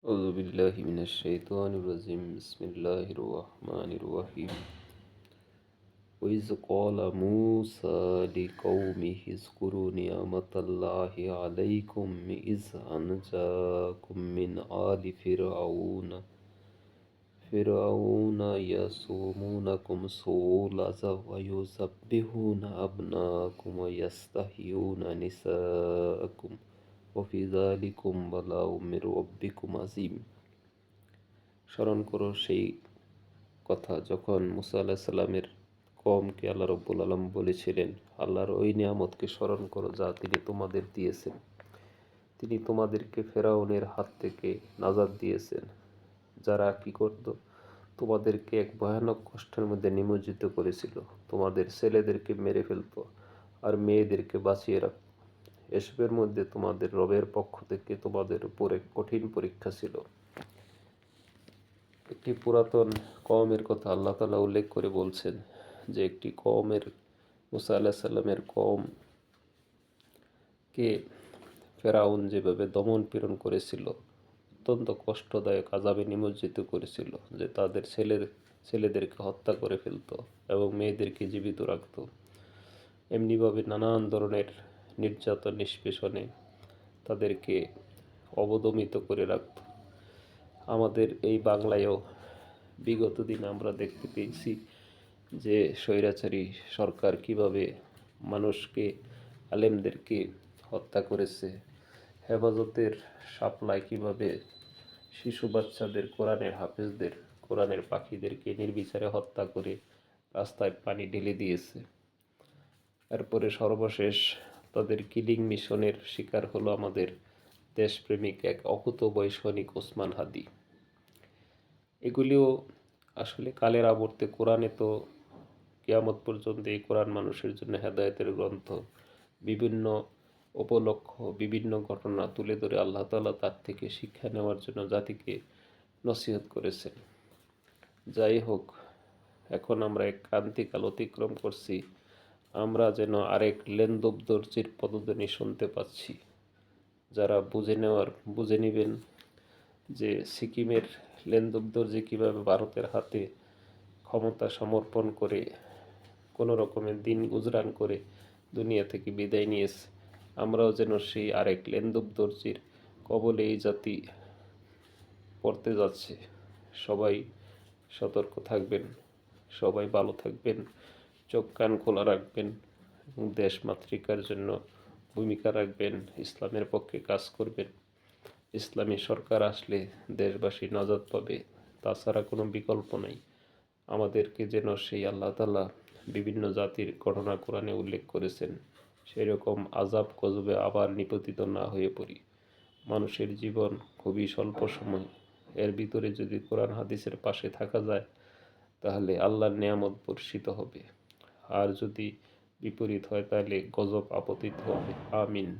أعوذ بالله من الشيطان الرجيم بسم الله الرحمن الرحيم وإذ قال موسى لقومه اذكروا نعمة الله عليكم إذ أنجاكم من آل فرعون يسومونكم سوء العذاب ويذبحون أبناءكم ويستحيون نساءكم وفي ذلكم بلاء من ربكم عظيم। স্মরণ করো সেই কথা যখন মুসা আলাইহিস সালামের কওমকে আল্লাহ রাব্বুল আলামিন বলেছিলেন, আল্লাহর ওই নিয়ামতকে স্মরণ করো যা তিনি তোমাদের দিয়েছেন। তিনি তোমাদেরকে ফেরাউনের হাত থেকে নাজাত দিয়েছেন, যারা কি করত, তোমাদেরকে এক ভয়ানক কষ্টের মধ্যে নিমজ্জিত করেছিল। তোমাদের ছেলেদেরকে মেরে ফেলত আর মেয়েদেরকে বাঁচিয়ে রাখত। এসবের মধ্যে তোমাদের রবের পক্ষ থেকে তোমাদের উপরে কঠিন পরীক্ষা ছিল। একটি পুরাতন কওমের কথা আল্লাহ তাআলা উল্লেখ করে বলছেন যে একটি কওমের মুসা আলাইহিস সালামের কওমকে ফেরাউন যেভাবে দমন পীড়ন করেছিল, অত্যন্ত কষ্টদায়ক আযাবে নিমজ্জিত করেছিল, যে তাদের ছেলেদেরকে হত্যা করে ফেলত এবং মেয়েদেরকে জীবিত রাখত। এমনিভাবে নানান ধরনের নির্যাতন নিষ্পেষণে তাদেরকে অবদমিত করে রাখত। আমাদের এই বাংলায়ও বিগত দিনে আমরা দেখতে পেয়েছি যে স্বৈরাচারী সরকার কিভাবে মানুষকে, আলেমদেরকে হত্যা করেছে। হেফাজতের শাপলায় কিভাবে শিশু বাচ্চাদের, কোরআনের হাফেজদের, কোরআনের পাখিদেরকে নির্বিচারে হত্যা করে রাস্তায় পানি ঢেলে দিয়েছে। এরপরে সর্বশেষ তাদের কিলিং মিশনের শিকার হলো আমাদের দেশপ্রেমিক এক অকুতোভয় সৈনিক ওসমান হাদি। এগুলিও আসলে কালের আবর্তে, কোরআনে তো কিয়ামত পর্যন্ত এই কোরআন মানুষের জন্য হেদায়েতের গ্রন্থ। বিভিন্ন উপলক্ষ, বিভিন্ন ঘটনা তুলে ধরে আল্লাহ তাআলা তার থেকে শিক্ষা নেওয়ার জন্য জাতিকে নসিহত করেছেন। যাই হোক, এখন আমরা এক ক্রান্তিকাল অতিক্রম করছি। আমরা যেন আরেক লেনদুব-দর্জির পদধ্বনি শুনতে পাচ্ছি। যারা বুঝে নেবেন যে সিকিমের লেনদুব দর্জি কীভাবে ভারতের হাতে ক্ষমতা সমর্পণ করে কোনো রকমের দিন গুজরান করে দুনিয়া থেকে বিদায় নিয়েছে, আমরাও যেন সেই আরেক লেনদুব দর্জির কবলে এই জাতি পড়তে যাচ্ছে। সবাই সতর্ক থাকবেন, সবাই ভালো থাকবেন, চোখ কান খোলা রাখবেন এবং দেশ মাতৃকার জন্য ভূমিকা রাখবেন, ইসলামের পক্ষে কাজ করবেন। ইসলামী সরকার আসলে দেশবাসী নাজাত পাবে, তাছাড়া কোনো বিকল্প নাই। আমাদেরকে যেন সেই আল্লাহ তাআলা বিভিন্ন জাতির ঘটনা কোরআনে উল্লেখ করেছেন, সেই রকম আযাব গজবে আবার নিপতিত না হয়ে পড়ি। মানুষের জীবন খুবই স্বল্প সময়, এর ভিতরে যদি কোরআন হাদিসের পাশে থাকা যায় তাহলে আল্লাহর নেয়ামত বর্ষিত হবে, আর যদি বিপরীত হয় তাহলে গজব আপতিত হবে। আমিন।